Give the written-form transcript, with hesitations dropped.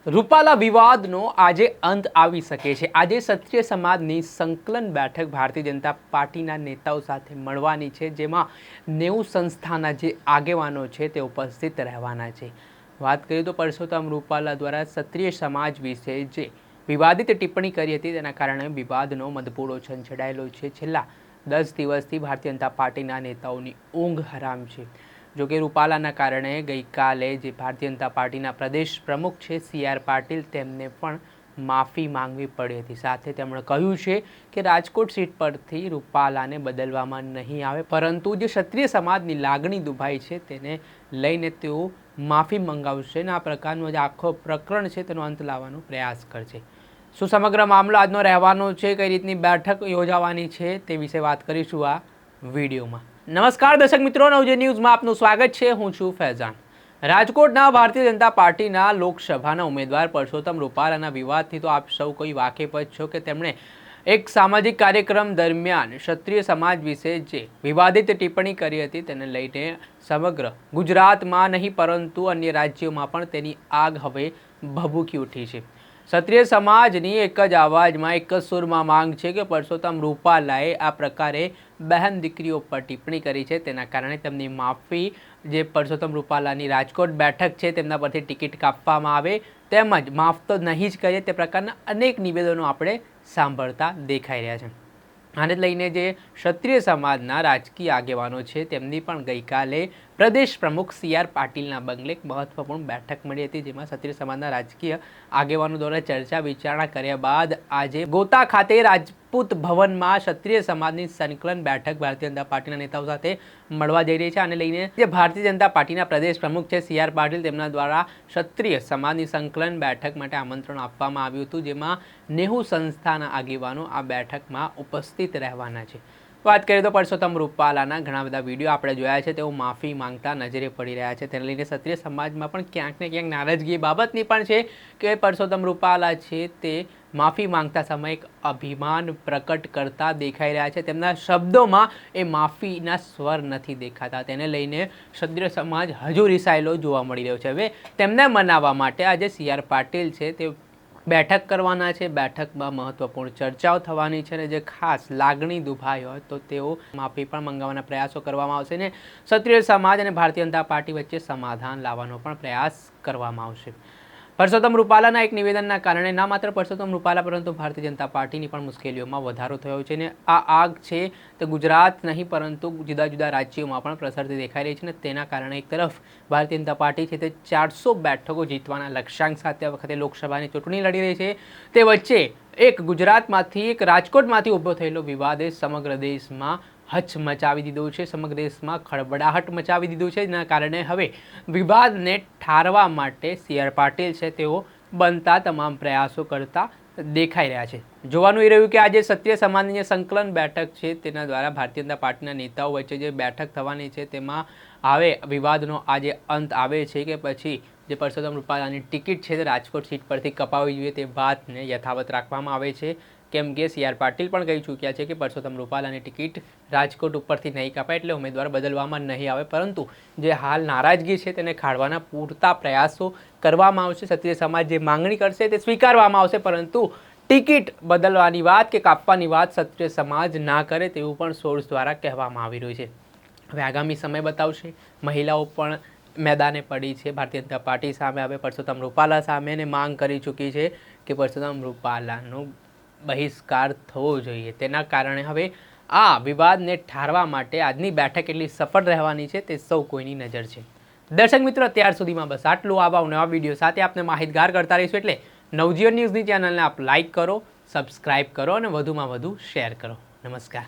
રૂપાલા વિવાદનો આજે અંત આવી શકે છે। આજે ક્ષત્રિય સમાજની સંકલન બેઠક ભારતીય જનતા પાર્ટીના નેતાઓ સાથે મળવાની છે, જેમાં 90 સંસ્થાના જે આગેવાનો છે તે ઉપસ્થિત રહેવાના છે। વાત કરીએ તો પરસોત્તમ રૂપાલા દ્વારા ક્ષત્રિય સમાજ વિશે જે વિવાદિત ટિપ્પણી કરી હતી તેના કારણે વિવાદનો મધપૂડો છંછેડાયેલો છે। છેલ્લા 10 દિવસથી ભારતીય જનતા પાર્ટીના નેતાઓની ઊંઘ હરામ છે। જો કે રૂપાલાના કારણે ગઈકાલે જે ભારતીય જનતા પાર્ટીના પ્રદેશ પ્રમુખ છે CR પાટીલ તેમને પણ માફી માંગવી પડી હતી। સાથે તેમણે કહ્યું છે કે રાજકોટ સીટ પરથી રૂપાલાને બદલવામાં નહીં આવે, પરંતુ જે ક્ષત્રિય સમાજની લાગણી દુભાઈ છે તેને લઈને તેઓ માફી મંગાવશે અને આ પ્રકારનો જે આખો પ્રકરણ છે તેનો અંત લાવવાનો પ્રયાસ કરશે। શું સમગ્ર મામલો આજનો રહેવાનો છે, કઈ રીતની બેઠક યોજાવાની છે તે વિશે વાત કરીશું આ વિડીયોમાં। નમસ્કાર દર્શક મિત્રો, નવજીવન ન્યૂઝમાં આપનું સ્વાગત છે। હું છું ફૈઝાન। રાજકોટના ભારતીય જનતા પાર્ટીના લોકસભાના ઉમેદવાર પરસોત્તમ રૂપાલાના વિવાદથી તો આપ સૌ કોઈ વાકેફ જ છો કે તેમણે એક સામાજિક કાર્યક્રમ દરમિયાન ક્ષત્રિય સમાજ વિશે જે વિવાદિત ટિપ્પણી કરી હતી તેને લઈને સમગ્ર ગુજરાતમાં નહીં પરંતુ અન્ય રાજ્યોમાં પણ તેની આગ હવે ભભૂકી ઉઠી છે। ક્ષત્રિય સમાજની એક જ અવાજમાં એક જ સુરમાં માંગ છે કે પરસોત્તમ રૂપાલાએ આ પ્રકારે બહેન દીકરીઓ પર ટિપ્પણી કરી છે તેના કારણે તેમની માફી, જે પરસોત્તમ રૂપાલાની રાજકોટ બેઠક છે તેમના પરથી ટિકિટ કાપવામાં આવે, તેમજ માફ તો નહીં જ કરીએ તે પ્રકારના અનેક નિવેદનો આપણે સાંભળતા દેખાઈ રહ્યા છે। આને લઈને જે ક્ષત્રિય સમાજના રાજકીય આગેવાનો છે તેમની પણ ગઈકાલે પ્રદેશ પ્રમુખ CR પાટીલના બંગલે એક મહત્વપૂર્ણ બેઠક મળી હતી, જેમાં ક્ષત્રિય સમાજના રાજકીય આગેવાનો દ્વારા ચર્ચા વિચારણા કર્યા બાદ આજે ગોતા ખાતે રાજપૂત ભવનમાં ક્ષત્રિય સમાજની સંકલન બેઠક ભારતીય જનતા પાર્ટીના નેતાઓ સાથે મળવા જઈ રહી છે। આને લઈને જે ભારતીય જનતા પાર્ટીના પ્રદેશ પ્રમુખ છે CR પાટીલ તેમના દ્વારા ક્ષત્રિય સમાજની સંકલન બેઠક માટે આમંત્રણ આપવામાં આવ્યું હતું, જેમાં 90 સંસ્થાના આગેવાનો આ બેઠકમાં ઉપસ્થિત રહેવાના છે। વાત કરીએ તો પરસોત્તમ રૂપાલાના ઘણા બધા વિડીયો આપણે જોયા છે, તેઓ માફી માંગતા નજરે પડી રહ્યા છે। તેને લઈને ક્ષત્રિય સમાજમાં પણ ક્યાંક ને ક્યાંક નારાજગી બાબતની પણ છે કે પરસોત્તમ રૂપાલા છે તે માફી માંગતા સમયે એક અભિમાન પ્રકટ કરતા દેખાઈ રહ્યા છે। તેમના શબ્દોમાં એ માફીના સ્વર નથી દેખાતા। તેને લઈને ક્ષત્રિય સમાજ હજુ રિસાયેલો જોવા મળી રહ્યો છે। હવે તેમને મનાવવા માટે આજે CR પાટીલ છે તે બેઠક કરવાના છે। બેઠકમાં મહત્વપૂર્ણ ચર્ચાઓ થવાની છે અને જે ખાસ લાગણી દુભાઈ હોય તો તેઓ માફી પણ મંગાવવાના પ્રયાસો કરવામાં આવશે ને ક્ષત્રિય સમાજ અને ભારતીય જનતા પાર્ટી વચ્ચે સમાધાન લાવવાનો પણ પ્રયાસ કરવામાં આવશે। પરસોત્તમ રૂપાલાના એક નિવેદનના કારણે ના માત્ર પરસોત્તમ રૂપાલા પરંતુ ભારતીય જનતા પાર્ટીની પણ મુશ્કેલીઓમાં વધારો થયો છે અને આ આગ છે તે ગુજરાત નહીં પરંતુ જુદા જુદા રાજ્યોમાં પણ પ્રસરતી દેખાઈ રહી છે અને તેના કારણે એક તરફ ભારતીય જનતા પાર્ટી છે તે 400 બેઠકો જીતવાના લક્ષ્યાંક સાથે આ વખતે લોકસભાની ચૂંટણી લડી રહી છે। તે વચ્ચે એક ગુજરાતમાંથી એક રાજકોટમાંથી ઊભો થયેલો વિવાદે સમગ્ર દેશમાં હચ મચાવી દીધો છે, સમગ્ર દેશમાં ખળબડાહટ મચાવી દીધું છે, જેના કારણે હવે વિવાદને ઠારવા માટે CR પાટીલ છે તેઓ બનતા તમામ પ્રયાસો કરતા દેખાઈ રહ્યા છે। જોવાનું એ રહ્યું કે આજે ક્ષત્રિય સમાજની જે સંકલન બેઠક છે તેના દ્વારા ભારતીય જનતા પાર્ટીના નેતાઓ વચ્ચે જે બેઠક થવાની છે તેમાં હવે વિવાદનો આજે અંત આવે છે કે પછી જે પરસોત્તમ રૂપાલાની ટિકિટ છે તે રાજકોટ સીટ પરથી કપાવવી જોઈએ તે વાતને યથાવત રાખવામાં આવે છે, કેમ કે CR પાટીલ પણ કહી ચૂક્યા છે કે પરસોત્તમ રૂપાલાની ટિકિટ રાજકોટ ઉપરથી નહીં કપાય એટલે ઉમેદવાર બદલવામાં નહીં આવે, પરંતુ જે હાલ નારાજગી છે તેને ખાળવાના પૂરતા પ્રયાસો કરવામાં આવશે। ક્ષત્રિય સમાજ જે માંગણી કરશે તે સ્વીકારવામાં આવશે, પરંતુ ટિકિટ બદલવાની વાત કે કાપવાની વાત ક્ષત્રિય સમાજ ના કરે તેવું પણ સોર્સ દ્વારા કહેવામાં આવી રહ્યું છે। હવે આગામી સમય બતાવશે। મહિલાઓ પણ મેદાને પડી છે ભારતીય જનતા પાર્ટી સામે, હવે પરસોત્તમ રૂપાલા સામે અને માંગ કરી ચૂકી છે કે પરસોત્તમ રૂપાલાનો બહિષ્કાર થવો જોઈએ। તેના કારણે હવે આ વિવાદને ઠારવા માટે આજની બેઠક એટલી સફળ રહેવાની છે તે સૌ કોઈની નજર છે। દર્શક મિત્રો, અત્યાર સુધીમાં બસ આટલું। આવા નવા વિડીયો સાથે આપને માહિતગાર કરતા રહીશું, એટલે નવજીવન ન્યૂઝની ચેનલને આપ લાઇક કરો, સબસ્ક્રાઇબ કરો અને વધુમાં વધુ શેર કરો। નમસ્કાર।